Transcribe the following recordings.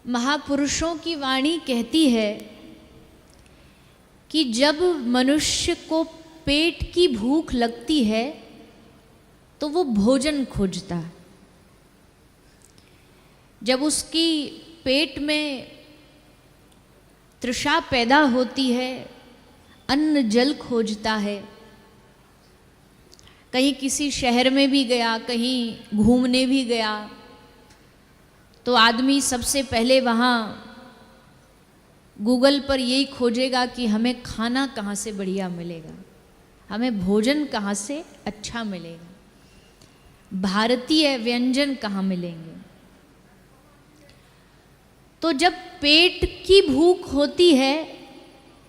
महापुरुषों की वाणी कहती है कि जब मनुष्य को पेट की भूख लगती है तो वो भोजन खोजता है। जब उसकी पेट में तृषा पैदा होती है, अन्न जल खोजता है। कहीं किसी शहर में भी गया, कहीं घूमने भी गया, तो आदमी सबसे पहले वहाँ गूगल पर यही खोजेगा कि हमें खाना कहाँ से बढ़िया मिलेगा, हमें भोजन कहाँ से अच्छा मिलेगा, भारतीय व्यंजन कहाँ मिलेंगे। तो जब पेट की भूख होती है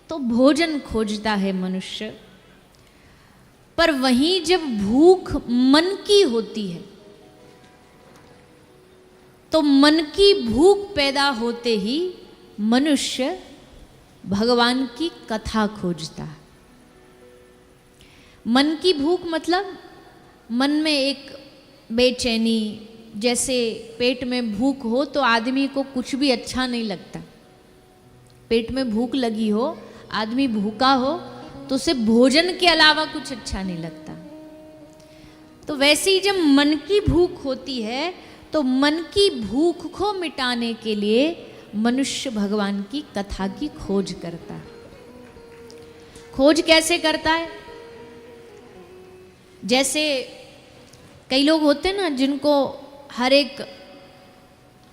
तो भोजन खोजता है मनुष्य, पर वहीं जब भूख मन की होती है तो मन की भूख पैदा होते ही मनुष्य भगवान की कथा खोजता है। मन की भूख मतलब मन में एक बेचैनी, जैसे पेट में भूख हो तो आदमी को कुछ भी अच्छा नहीं लगता। पेट में भूख लगी हो, आदमी भूखा हो तो उसे भोजन के अलावा कुछ अच्छा नहीं लगता। तो वैसे ही जब मन की भूख होती है तो मन की भूख को मिटाने के लिए मनुष्य भगवान की कथा की खोज करता है। खोज कैसे करता है? जैसे कई लोग होते हैं ना, जिनको हर एक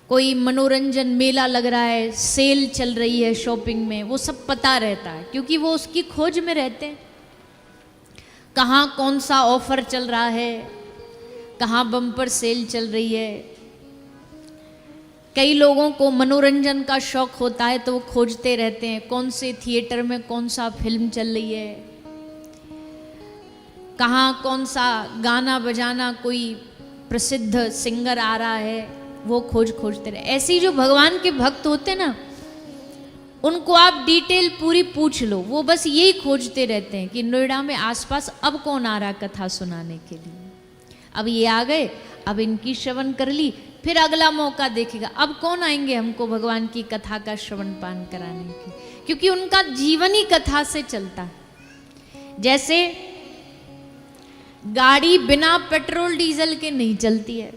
कोई मनोरंजन मेला लग रहा है, सेल चल रही है शॉपिंग में, वो सब पता रहता है क्योंकि वो उसकी खोज में रहते हैं। कहाँ कौन सा ऑफर चल रहा है, कहाँ बम्पर सेल चल रही है। कई लोगों को मनोरंजन का शौक होता है तो वो खोजते रहते हैं कौन से थिएटर में कौन सा फिल्म चल रही है, कहाँ कौन सा गाना बजाना, कोई प्रसिद्ध सिंगर आ रहा है, वो खोजते रहे। ऐसे ही जो भगवान के भक्त होते हैं ना, उनको आप डिटेल पूरी पूछ लो, वो बस यही खोजते रहते हैं कि नोएडा में आसपास अब कौन आ रहा कथा सुनाने के लिए। अब ये आ गए, अब इनकी श्रवण कर ली, फिर अगला मौका देखेगा अब कौन आएंगे हमको भगवान की कथा का श्रवण पान कराने के, क्योंकि उनका जीवन ही कथा से चलता है। जैसे गाड़ी बिना पेट्रोल डीजल के नहीं चलती है,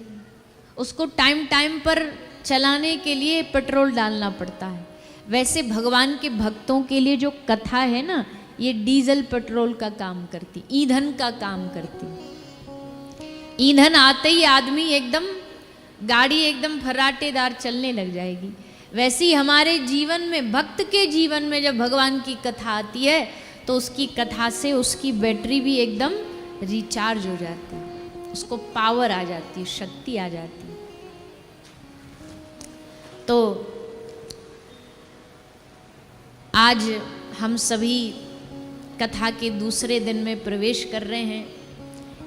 उसको टाइम टाइम पर चलाने के लिए पेट्रोल डालना पड़ता है। वैसे भगवान के भक्तों के लिए जो कथा है ना, ये डीजल पेट्रोल का काम करती, ईंधन का काम करती। ईंधन आते ही आदमी एकदम, गाड़ी एकदम फर्राटेदार चलने लग जाएगी। वैसे ही हमारे जीवन में, भक्त के जीवन में जब भगवान की कथा आती है तो उसकी कथा से उसकी बैटरी भी एकदम रिचार्ज हो जाती है, उसको पावर आ जाती है, शक्ति आ जाती है। तो आज हम सभी कथा के दूसरे दिन में प्रवेश कर रहे हैं।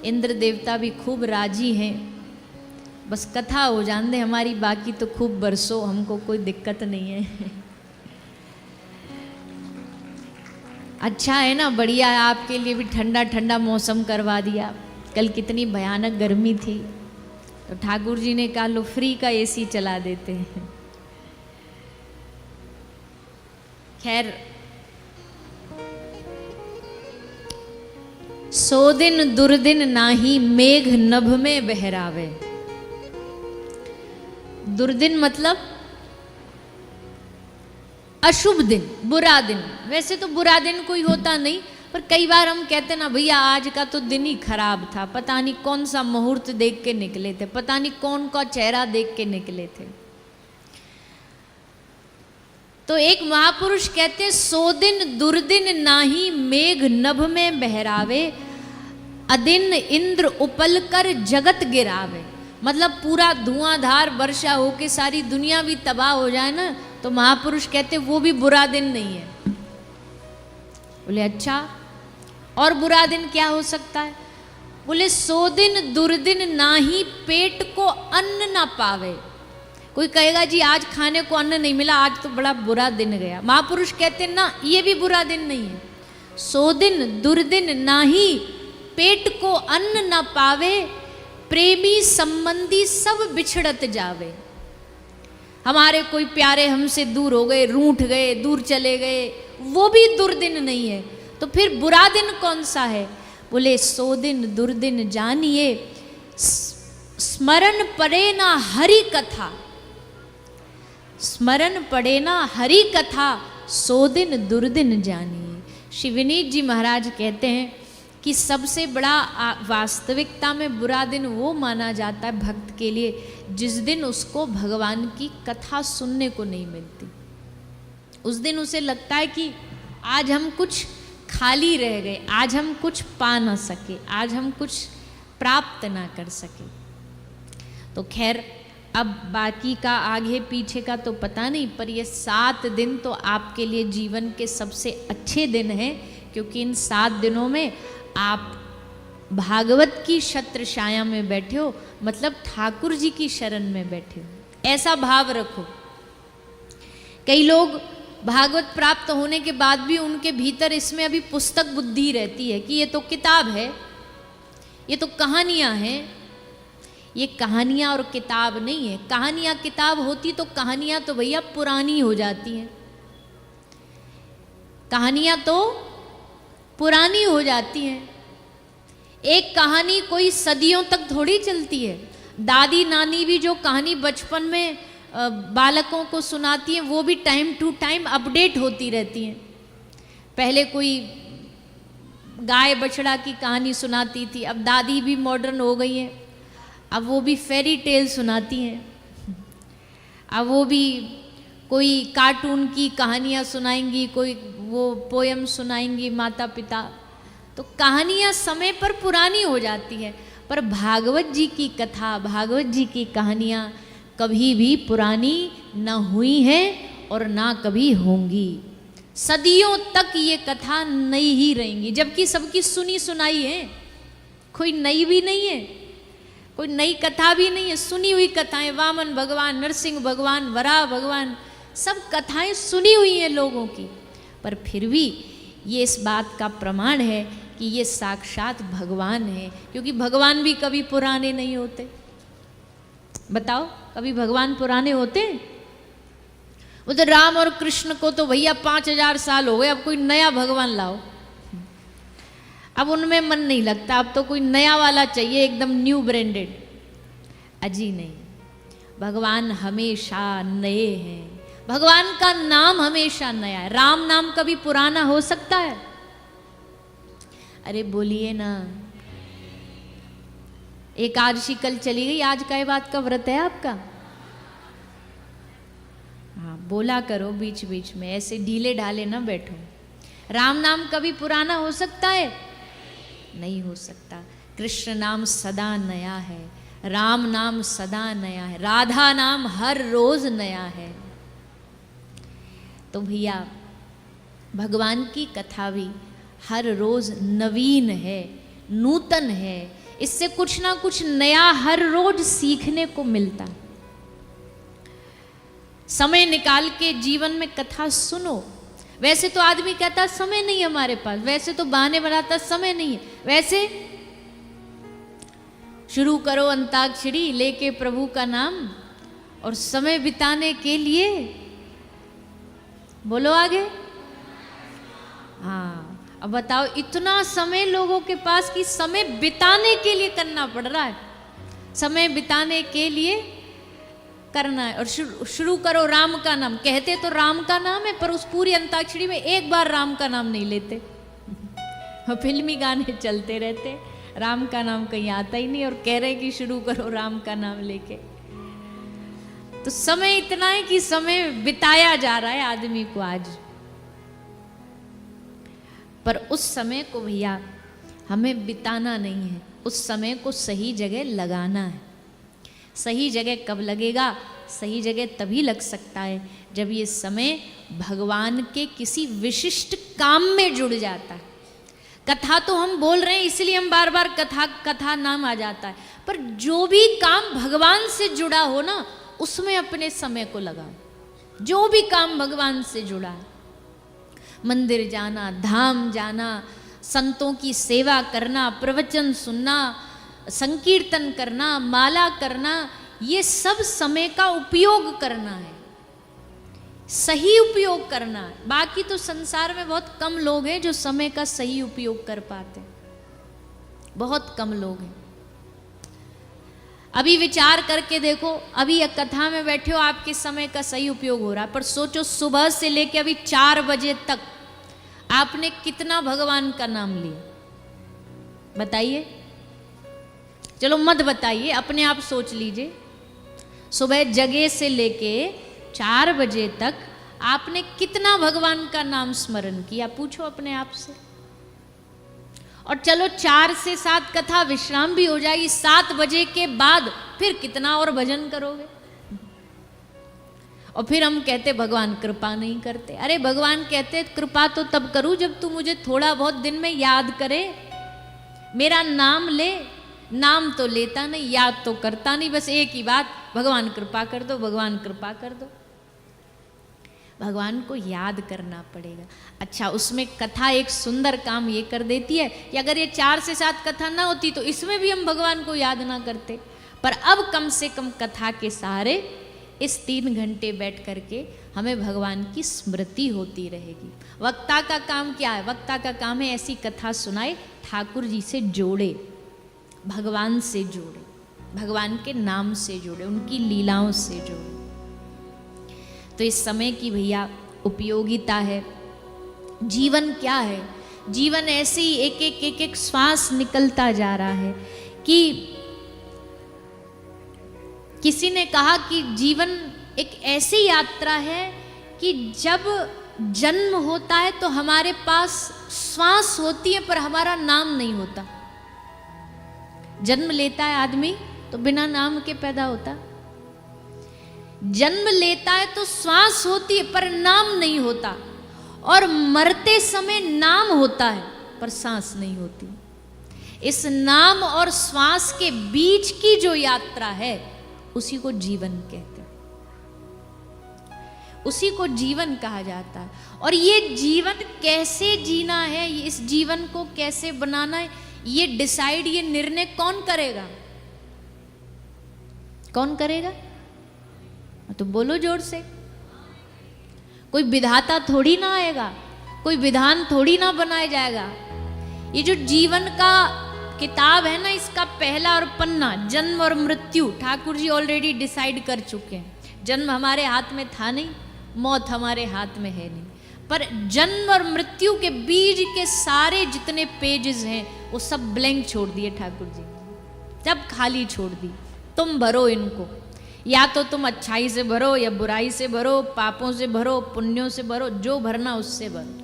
इंद्र देवता भी खूब राजी हैं, बस कथा हो जान दे हमारी, बाकी तो खूब बरसो, हमको कोई दिक्कत नहीं है। अच्छा है ना, बढ़िया है, आपके लिए भी ठंडा ठंडा मौसम करवा दिया। कल कितनी भयानक गर्मी थी, तो ठाकुर जी ने कहा लो फ्री का एसी चला देते हैं। खैर, 100 दिन दुर्दिन नाही, मेघ नभ में बहरावे। दुर्दिन मतलब अशुभ दिन, बुरा दिन। वैसे तो बुरा दिन कोई होता नहीं, पर कई बार हम कहते ना भैया आज का तो दिन ही खराब था, पता नहीं कौन सा मुहूर्त देख के निकले थे, पता नहीं कौन का चेहरा देख के निकले थे। तो एक महापुरुष कहते 100 दिन दुर्दिन नाही, मेघ नभ में बहरावे, अदिन इंद्र उपल कर जगत गिरावे। मतलब पूरा धुआंधार वर्षा होके सारी दुनिया भी तबाह हो जाए ना, तो महापुरुष कहते वो भी बुरा दिन नहीं है। बोले अच्छा, और बुरा दिन क्या हो सकता है? बोले 100 दिन दुर्दिन नाही, पेट को अन्न ना पावे। कोई कहेगा जी आज खाने को अन्न नहीं मिला, आज तो बड़ा बुरा दिन गया। महापुरुष कहते ना, ये भी बुरा दिन नहीं है। 100 दिन दुर्दिन नाही, पेट को अन्न ना पावे, प्रेमी संबंधी सब बिछड़त जावे। हमारे कोई प्यारे हमसे दूर हो गए, रूठ गए, दूर चले गए, वो भी दुर्दिन नहीं है, तो फिर बुरा दिन कौन सा है? बोले 100 दिन दुर्दिन जानिए, स्मरण पड़े ना हरि कथा, स्मरण पड़े ना हरि कथा, 100 दिन दुर्दिन जानिए। श्री विनीत जी महाराज कहते हैं कि सबसे बड़ा वास्तविकता में बुरा दिन वो माना जाता है भक्त के लिए जिस दिन उसको भगवान की कथा सुनने को नहीं मिलती। उस दिन उसे लगता है कि आज हम कुछ खाली रह गए, आज हम कुछ पा ना सके, आज हम कुछ प्राप्त ना कर सके। तो खैर अब बाकी का आगे पीछे का तो पता नहीं, पर ये 7 दिन तो आपके लिए जीवन के सबसे अच्छे दिन हैं, क्योंकि इन 7 दिनों में आप भागवत की छत्र छाया में बैठे हो, मतलब ठाकुर जी की शरण में बैठे हो। ऐसा भाव रखो। कई लोग भागवत प्राप्त होने के बाद भी उनके भीतर इसमें अभी पुस्तक बुद्धि रहती है कि ये तो किताब है, ये तो कहानियाँ हैं। ये कहानियाँ और किताब नहीं है। कहानियाँ किताब होती तो कहानियाँ तो भैया पुरानी हो जाती हैं, कहानियाँ तो पुरानी हो जाती हैं। एक कहानी कोई सदियों तक थोड़ी चलती है। दादी नानी भी जो कहानी बचपन में बालकों को सुनाती हैं वो भी टाइम टू टाइम अपडेट होती रहती हैं। पहले कोई गाय बछड़ा की कहानी सुनाती थी, अब दादी भी मॉडर्न हो गई हैं, अब वो भी फेरी टेल सुनाती हैं। अब वो भी कोई कार्टून की कहानियाँ सुनाएंगी, कोई वो पोयम सुनाएंगी माता पिता। तो कहानियाँ समय पर पुरानी हो जाती है, पर भागवत जी की कथा, भागवत जी की कहानियाँ कभी भी पुरानी न हुई हैं और ना कभी होंगी। सदियों तक ये कथा नई ही रहेंगी, जबकि सबकी सुनी सुनाई है, कोई नई भी नहीं है, कोई नई कथा भी नहीं है, सुनी हुई कथाएं। वामन भगवान, नरसिंह भगवान, वराह भगवान, सब कथाएं सुनी हुई हैं लोगों की, पर फिर भी ये इस बात का प्रमाण है कि ये साक्षात भगवान है, क्योंकि भगवान भी कभी पुराने नहीं होते। बताओ, कभी भगवान पुराने होते हैं? वो तो राम और कृष्ण को तो भैया 5000 साल हो गए, अब कोई नया भगवान लाओ, अब उनमें मन नहीं लगता, अब तो कोई नया वाला चाहिए, एकदम न्यू ब्रांडेड। अजी नहीं, भगवान हमेशा नए हैं, भगवान का नाम हमेशा नया है। राम नाम कभी पुराना हो सकता है? अरे बोलिए ना। एकादशी कल चली गई, आज काय बात का व्रत है आपका? हाँ, बोला करो बीच बीच में, ऐसे ढीले ढाले ना बैठो। राम नाम कभी पुराना हो सकता है? नहीं हो सकता। कृष्ण नाम सदा नया है, राम नाम सदा नया है, राधा नाम हर रोज नया है। तो भैया भगवान की कथा भी हर रोज नवीन है, नूतन है, इससे कुछ ना कुछ नया हर रोज सीखने को मिलता। समय निकाल के जीवन में कथा सुनो। वैसे तो आदमी कहता समय नहीं हमारे पास, वैसे तो बहाने बनाता समय नहीं है, वैसे शुरू करो अंताक्षरी लेके प्रभु का नाम, और समय बिताने के लिए बोलो आगे। हाँ, अब बताओ, इतना समय लोगों के पास कि समय बिताने के लिए करना पड़ रहा है, समय बिताने के लिए करना है। और शुरू करो राम का नाम। कहते तो राम का नाम है, पर उस पूरी अंताक्षरी में एक बार राम का नाम नहीं लेते। फिल्मी गाने चलते रहते, राम का नाम कहीं आता ही नहीं, और कह रहे कि शुरू करो राम का नाम लेके। तो समय इतना है कि समय बिताया जा रहा है आदमी को आज, पर उस समय को भैया हमें बिताना नहीं है, उस समय को सही जगह लगाना है। सही जगह कब लगेगा? सही जगह तभी लग सकता है जब ये समय भगवान के किसी विशिष्ट काम में जुड़ जाता है। कथा तो हम बोल रहे हैं इसलिए हम बार बार कथा नाम आ जाता है, पर जो भी काम भगवान से जुड़ा हो ना, उसमें अपने समय को लगाओ। जो भी काम भगवान से जुड़ा है, मंदिर जाना, धाम जाना, संतों की सेवा करना, प्रवचन सुनना, संकीर्तन करना, माला करना, ये सब समय का उपयोग करना है। सही उपयोग करना है। बाकी तो संसार में बहुत कम लोग हैं जो समय का सही उपयोग कर पाते हैं, बहुत कम लोग हैं। अभी विचार करके देखो, अभी एक कथा में बैठे हो, आपके समय का सही उपयोग हो रहा है, पर सोचो सुबह से लेके अभी 4 बजे तक आपने कितना भगवान का नाम लिया, बताइए। चलो मत बताइए, अपने आप सोच लीजिए। सुबह जगे से लेके 4 बजे तक आपने कितना भगवान का नाम स्मरण किया, पूछो अपने आप से। और चलो 4 से 7 कथा विश्राम भी हो जाएगी, 7 बजे के बाद फिर कितना और भजन करोगे। और फिर हम कहते भगवान कृपा नहीं करते। अरे भगवान कहते कृपा तो तब करूं जब तू मुझे थोड़ा बहुत दिन में याद करे, मेरा नाम ले। नाम तो लेता नहीं, याद तो करता नहीं, बस एक ही बात, भगवान कृपा कर दो, भगवान कृपा कर दो। भगवान को याद करना पड़ेगा। अच्छा, उसमें कथा एक सुंदर काम ये कर देती है कि अगर ये 4 से 7 कथा ना होती तो इसमें भी हम भगवान को याद ना करते, पर अब कम से कम कथा के सहारे इस 3 घंटे बैठ करके हमें भगवान की स्मृति होती रहेगी। वक्ता का काम क्या है? वक्ता का काम है ऐसी कथा सुनाए, ठाकुर जी से जोड़े, भगवान से जोड़े, भगवान के नाम से जोड़े, उनकी लीलाओं से जोड़े। तो इस समय की भैया उपयोगिता है। जीवन क्या है? जीवन ऐसे ही एक एक श्वास निकलता जा रहा है कि किसी ने कहा कि जीवन एक ऐसी यात्रा है कि जब जन्म होता है तो हमारे पास श्वास होती है पर हमारा नाम नहीं होता। जन्म लेता है आदमी तो बिना नाम के पैदा होता, जन्म लेता है तो श्वास होती है पर नाम नहीं होता, और मरते समय नाम होता है पर सांस नहीं होती। इस नाम और श्वास के बीच की जो यात्रा है उसी को जीवन कहते हैं, उसी को जीवन कहा जाता है। और ये जीवन कैसे जीना है, इस जीवन को कैसे बनाना है, ये डिसाइड, ये निर्णय कौन करेगा? कौन करेगा? तो बोलो जोर से। कोई विधाता थोड़ी ना आएगा, कोई विधान थोड़ी ना बनाया जाएगा। ये जो जीवन का किताब है ना, इसका पहला और पन्ना जन्म और मृत्यु ठाकुर जी ऑलरेडी डिसाइड कर चुके हैं। जन्म हमारे हाथ में था नहीं, मौत हमारे हाथ में है नहीं, पर जन्म और मृत्यु के बीच के सारे जितने पेजेस हैं वो सब ब्लैंक छोड़ दिए ठाकुर जी, सब खाली छोड़ दी। तुम भरो इनको, या तो तुम अच्छाई से भरो या बुराई से भरो, पापों से भरो, पुण्यों से भरो, जो भरना उससे भरो।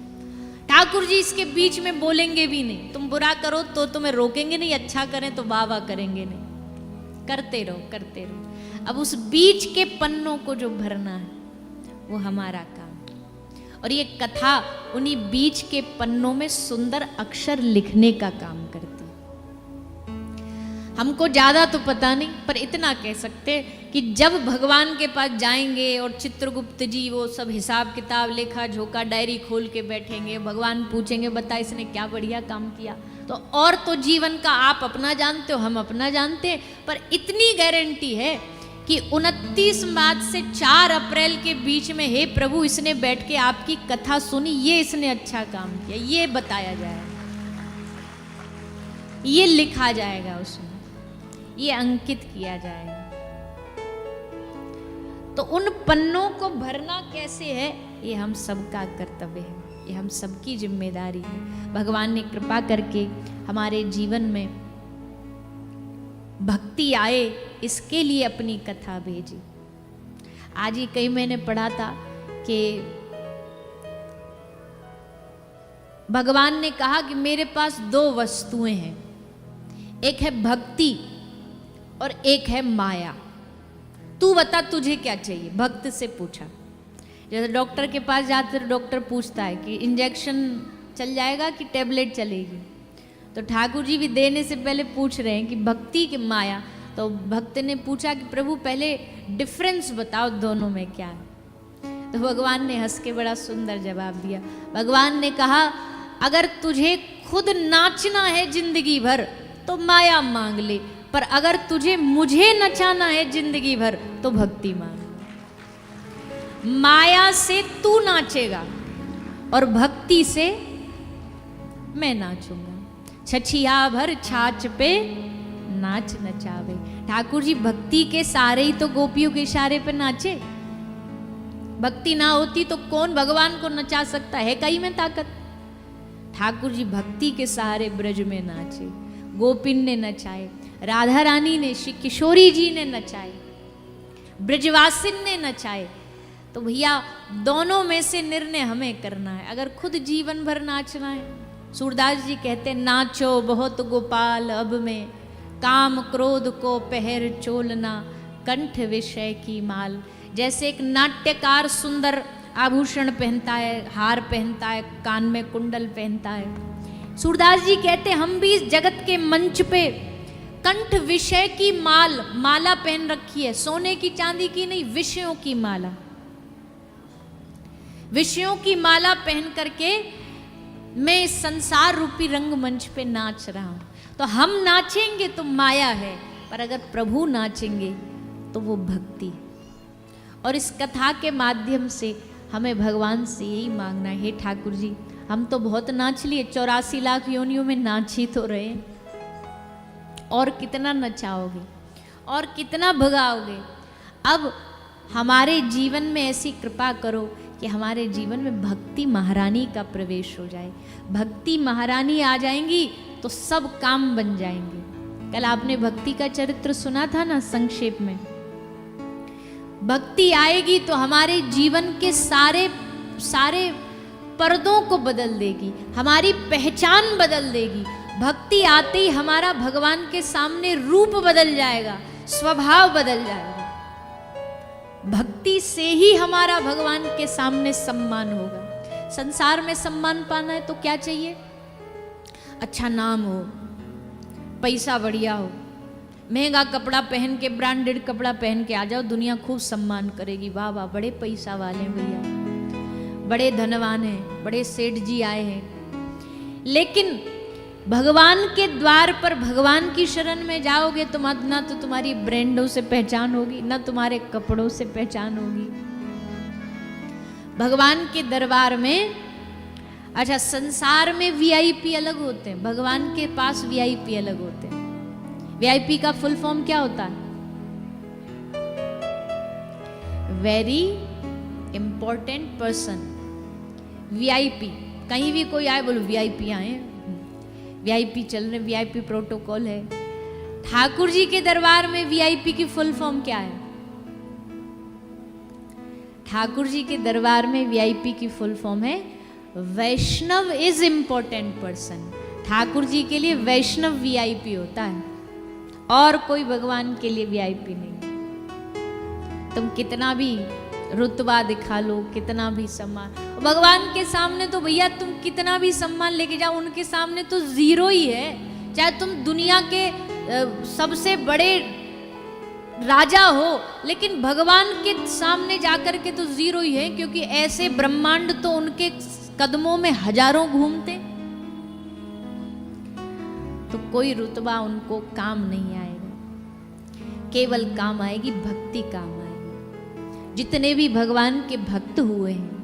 ठाकुर जी इसके बीच में बोलेंगे भी नहीं। तुम बुरा करो तो तुम्हें रोकेंगे नहीं, अच्छा करें तो वाह वाह करेंगे नहीं, करते रहो करते रहो। अब उस बीच के पन्नों को जो भरना है वो हमारा काम, और ये कथा उन्हीं बीच के पन्नों में सुंदर अक्षर लिखने का काम करती है। हमको ज्यादा तो पता नहीं, पर इतना कह सकते कि जब भगवान के पास जाएंगे और चित्रगुप्त जी वो सब हिसाब किताब, लेखा झोंका, डायरी खोल के बैठेंगे, भगवान पूछेंगे बता इसने क्या बढ़िया काम किया, तो और तो जीवन का आप अपना जानते हो, हम अपना जानते हैं, पर इतनी गारंटी है कि 29 मार्च से 4 अप्रैल के बीच में, हे प्रभु इसने बैठ के आपकी कथा सुनी, ये इसने अच्छा काम किया, ये बताया जाएगा, ये लिखा जाएगा उसमें, ये अंकित किया जाएगा। तो उन पन्नों को भरना कैसे है, ये हम सबका कर्तव्य है, ये हम सबकी जिम्मेदारी है। भगवान ने कृपा करके हमारे जीवन में भक्ति आए, इसके लिए अपनी कथा भेजी। आज ही कहीं मैंने पढ़ा था कि भगवान ने कहा कि मेरे पास 2 वस्तुएं हैं, एक है भक्ति और एक है माया, तू बता तुझे क्या चाहिए। भक्त से पूछा, जैसे डॉक्टर के पास जाते तो डॉक्टर पूछता है कि इंजेक्शन चल जाएगा कि टेबलेट चलेगी, तो ठाकुर जी भी देने से पहले पूछ रहे हैं कि भक्ति की माया। तो भक्त ने पूछा कि प्रभु पहले डिफरेंस बताओ दोनों में क्या है। तो भगवान ने हंस के बड़ा सुंदर जवाब दिया। भगवान ने कहा अगर तुझे खुद नाचना है जिंदगी भर तो माया मांग ले, पर अगर तुझे मुझे नचाना है जिंदगी भर तो भक्ति मांग। माया से तू नाचेगा और भक्ति से मैं नाचूंगा। छछिया भर छाछ पे नाच नचावे। ठाकुर जी भक्ति के सारे ही तो गोपियों के इशारे पे नाचे। भक्ति ना होती तो कौन भगवान को नचा सकता है, कहीं में ताकत। ठाकुर जी भक्ति के सहारे ब्रज में नाचे, गोपिन ने नचाए, राधा रानी ने, श्री किशोरी जी ने नचाए, ब्रजवासिन ने नचाए। तो भैया दोनों में से निर्णय हमें करना है। अगर खुद जीवन भर नाचना है, सूरदास जी कहते नाचो बहुत गोपाल अब में, काम क्रोध को पहर चोलना, कंठ विषय की माल। जैसे एक नाट्यकार सुंदर आभूषण पहनता है, हार पहनता है, कान में कुंडल पहनता है, सूरदास जी कहते हम भी इस जगत के मंच पे कंठ विषय की माला पहन रखी है। सोने की चांदी की नहीं, विषयों की माला। विषयों की माला पहन करके मैं इस संसार रूपी रंगमंच पे नाच रहा हूं। तो हम नाचेंगे तो माया है, पर अगर प्रभु नाचेंगे तो वो भक्ति। और इस कथा के माध्यम से हमें भगवान से यही मांगना है, हे ठाकुर जी हम तो बहुत नाच लिए, 84 लाख योनियों में नाच ही तो रहे, और कितना नचाओगे और कितना भगाओगे। अब हमारे जीवन में ऐसी कृपा करो कि हमारे जीवन में भक्ति महारानी का प्रवेश हो जाए। भक्ति महारानी आ जाएंगी तो सब काम बन जाएंगे। कल आपने भक्ति का चरित्र सुना था ना संक्षेप में। भक्ति आएगी तो हमारे जीवन के सारे पर्दों को बदल देगी, हमारी पहचान बदल देगी। भक्ति आते ही हमारा भगवान के सामने रूप बदल जाएगा, स्वभाव बदल जाएगा। भक्ति से ही हमारा भगवान के सामने सम्मान होगा। संसार में सम्मान पाना है तो क्या चाहिए? अच्छा नाम हो, पैसा बढ़िया हो, महंगा कपड़ा पहन के, ब्रांडेड कपड़ा पहन के आ जाओ, दुनिया खूब सम्मान करेगी। वाह वाह बड़े पैसा वाले हैं भैया, बड़े धनवान हैं, बड़े सेठ जी आए हैं। लेकिन भगवान के द्वार पर भगवान की शरण में जाओगे तो ना तो तुम्हारी ब्रांडों से पहचान होगी, ना तुम्हारे कपड़ों से पहचान होगी। भगवान के दरबार में, अच्छा संसार में वीआईपी अलग होते हैं, भगवान के पास वीआईपी अलग होते हैं। वीआईपी का फुल फॉर्म क्या होता है? Very important person. वीआईपी, कहीं भी कोई आए बोलो वीआईपी आए, वीआईपी चल रहे, वीआईपी प्रोटोकॉल है। ठाकुर जी के दरबार में वीआईपी की फुल फॉर्म क्या है? ठाकुर जी के दरबार में वीआईपी की फुल फॉर्म है वैष्णव is important person. Thakur ji के लिए वैष्णव वीआईपी होता है, और कोई भगवान के लिए वीआईपी नहीं। तुम कितना भी रुतबा दिखा लो, कितना भी सम्मान, भगवान के सामने तो भैया तुम कितना भी सम्मान लेके जाओ, उनके सामने तो जीरो ही है। चाहे तुम दुनिया के सबसे बड़े राजा हो, लेकिन भगवान के सामने जाकर के तो जीरो ही है, क्योंकि ऐसे ब्रह्मांड तो उनके कदमों में हजारों घूमते। तो कोई रुतबा उनको काम नहीं आएगा, केवल काम आएगी भक्ति, काम आएगी। जितने भी भगवान के भक्त हुए हैं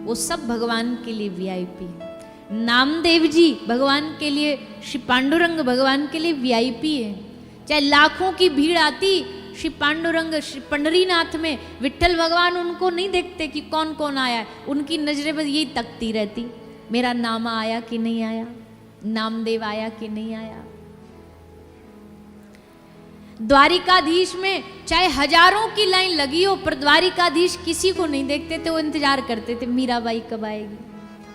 वो सब भगवान के लिए वीआईपी है। नामदेव जी भगवान के लिए, श्री पांडुरंग भगवान के लिए वीआईपी है। चाहे लाखों की भीड़ आती श्री पांडुरंग, श्री पंडरीनाथ में, विट्ठल भगवान उनको नहीं देखते कि कौन कौन आया है, उनकी नजरें बस यही तकती रहती, मेरा नामा आया कि नहीं आया, नामदेव आया कि नहीं आया। द्वारिकाधीश में चाहे हजारों की लाइन लगी हो, पर द्वारिकाधीश किसी को नहीं देखते थे, वो इंतजार करते थे मीराबाई कब आएगी,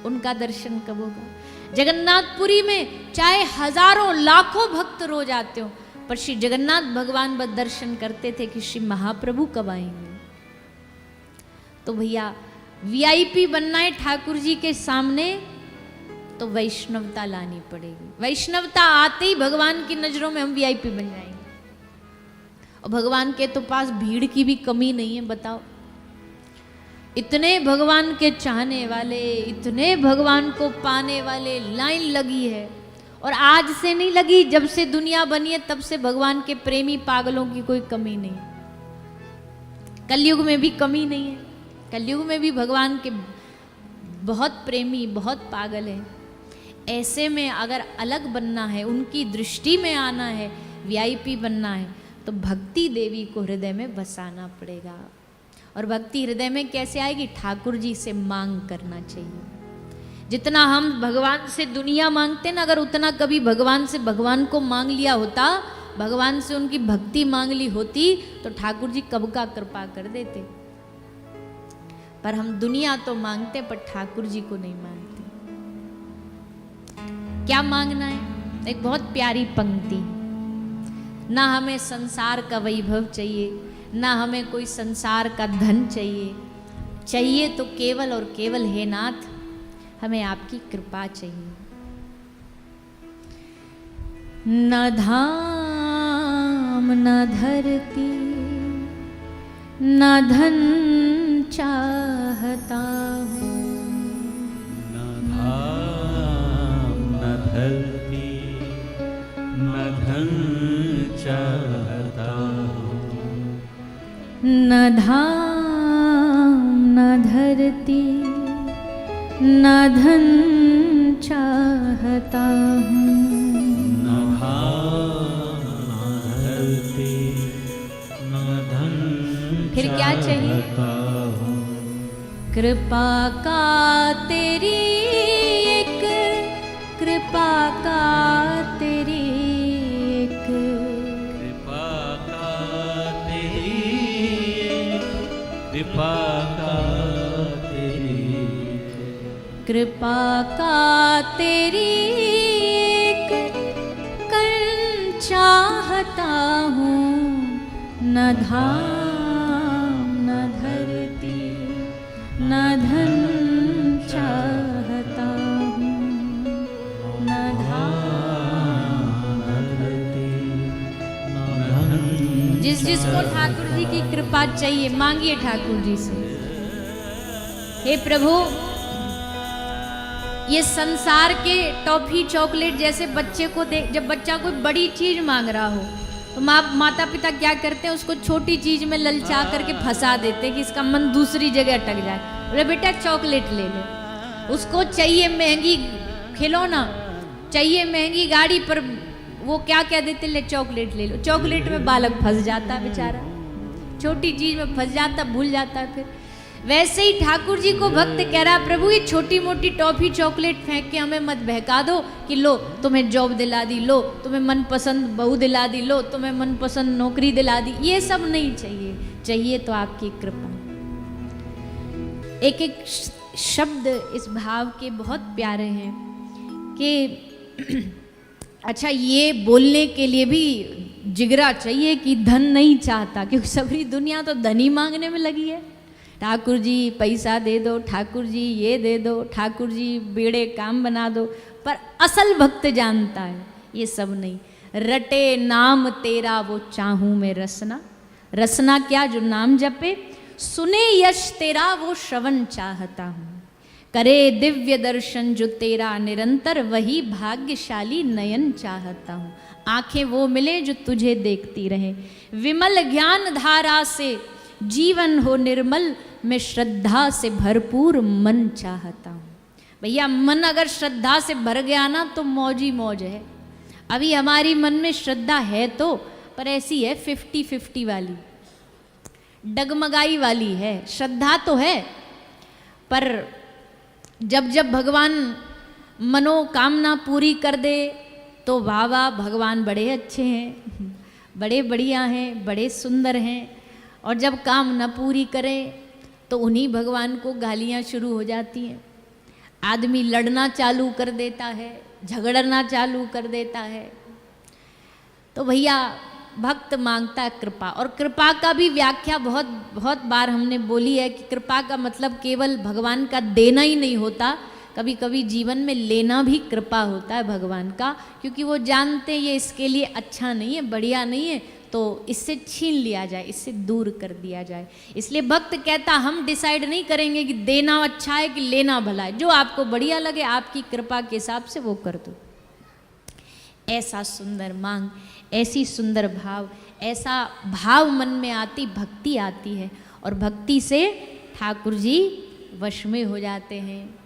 उनका दर्शन कब होगा। जगन्नाथपुरी में चाहे हजारों लाखों भक्त रोज आते हो, पर श्री जगन्नाथ भगवान बस दर्शन करते थे कि श्री महाप्रभु कब आएंगे। तो भैया वीआईपी बनना है ठाकुर जी के सामने तो वैष्णवता लानी पड़ेगी। वैष्णवता आते ही भगवान की नजरों में हम वीआईपी बन जाएंगे। और भगवान के तो पास भीड़ की भी कमी नहीं है, बताओ। इतने भगवान के चाहने वाले, इतने भगवान को पाने वाले, लाइन लगी है। और आज से नहीं लगी, जब से दुनिया बनी है तब से भगवान के प्रेमी पागलों की कोई कमी नहीं। कलयुग में भी कमी नहीं है। कलयुग में भी भगवान के बहुत प्रेमी, बहुत पागल है। ऐसे में अगर अलग बनना है, उनकी दृष्टि में आना है, वीआईपी बनना है, तो भक्ति देवी को हृदय में बसाना पड़ेगा। और भक्ति हृदय में कैसे आएगी? ठाकुर जी से मांग करना चाहिए। जितना हम भगवान से दुनिया मांगते ना, अगर उतना कभी भगवान से भगवान को मांग लिया होता, भगवान से उनकी भक्ति मांग ली होती, तो ठाकुर जी कब का कृपा कर देते। पर हम दुनिया तो मांगते, पर ठाकुर जी को नहीं मांगते। क्या मांगना है? एक बहुत प्यारी पंक्ति, ना हमें संसार का वैभव चाहिए, ना हमें कोई संसार का धन चाहिए, चाहिए तो केवल और केवल हे नाथ हमें आपकी कृपा चाहिए। न धाम न धरती न धन चाहता हूँ, न धाम न धरती न धन चाहता हूँ, न धाम न धरती न धन चाहता हूँ, न धाम न धरती न धन फिर क्या चाहिए? चाहता हूँ। कृपा का तेरी एक, कृपा का तेरी एक, कृपा का तेरी, कृपा का तेरी, कृपा का तेरी एक कर्ण चाहता हूँ, न धाम न धरती न धन चाहता हूँ, न धाम न धरती न धन। जिसको ठाकुर जी की कृपा चाहिए, मांगिए ठाकुर जी से, हे प्रभु ये संसार के टॉफी चॉकलेट जैसे बच्चे को देख, जब बच्चा कोई बड़ी चीज मांग रहा हो तो माता पिता क्या करते हैं, उसको छोटी चीज में ललचा करके फंसा देते हैं कि इसका मन दूसरी जगह अटक जाए। बोले बेटा चॉकलेट ले लो, उसको चाहिए महंगी खिलौना, चाहिए महंगी गाड़ी, पर वो क्या कह देते, ले चॉकलेट ले लो। चॉकलेट में बालक फंस जाता है बेचारा, छोटी चीज में फंस जाता, भूल जाता है। फिर वैसे ही ठाकुर जी को भक्त कह रहा, प्रभु ये छोटी मोटी टॉफी चॉकलेट फेंक के हमें मत बहका दो कि लो तुम्हें जॉब दिला दी, लो तुम्हें मनपसंद बहू दिला दी, लो तुम्हें मनपसंद नौकरी दिला दी। ये सब नहीं चाहिए, चाहिए तो आपकी कृपा। एक एक शब्द इस भाव के बहुत प्यारे हैं कि अच्छा ये बोलने के लिए भी जिगरा चाहिए कि धन नहीं चाहता, क्योंकि सभी दुनिया तो धन ही मांगने में लगी है। ठाकुर जी पैसा दे दो, ठाकुर जी ये दे दो, ठाकुर जी बेड़े काम बना दो, पर असल भक्त जानता है ये सब नहीं। रटे नाम तेरा वो चाहूं मैं रसना, रसना क्या? जो नाम जपे। सुने यश तेरा वो श्रवण चाहता हूँ, करे दिव्य दर्शन जो तेरा निरंतर वही भाग्यशाली नयन चाहता हूँ। आंखें वो मिले जो तुझे देखती रहे, विमल ज्ञान धारा से जीवन हो निर्मल, मैं श्रद्धा से भरपूर मन चाहता हूँ। भैया मन अगर श्रद्धा से भर गया ना तो मौज ही मौज है। अभी हमारी मन में श्रद्धा है तो, पर ऐसी है 50-50 वाली, डगमगाई वाली है। श्रद्धा तो है, पर जब जब भगवान मनोकामना पूरी कर दे तो वाह वाह भगवान बड़े अच्छे हैं, बड़े बढ़िया हैं, बड़े सुंदर हैं। और जब काम न पूरी करे तो उन्हीं भगवान को गालियाँ शुरू हो जाती हैं। आदमी लड़ना चालू कर देता है, झगड़ना चालू कर देता है। तो भैया भक्त मांगता है कृपा, और कृपा का भी व्याख्या बहुत बहुत बार हमने बोली है कि कृपा का मतलब केवल भगवान का देना ही नहीं होता, कभी कभी जीवन में लेना भी कृपा होता है भगवान का, क्योंकि वो जानते हैं ये इसके लिए अच्छा नहीं है, बढ़िया नहीं है, तो इससे छीन लिया जाए, इससे दूर कर दिया जाए। इसलिए भक्त कहता हम डिसाइड नहीं करेंगे कि देना अच्छा है कि लेना भला है, जो आपको बढ़िया लगे आपकी कृपा के हिसाब से वो कर दो। ऐसा सुंदर मांग, ऐसी सुंदर भाव, ऐसा भाव मन में आती भक्ति आती है, और भक्ति से ठाकुर जी वश में हो जाते हैं।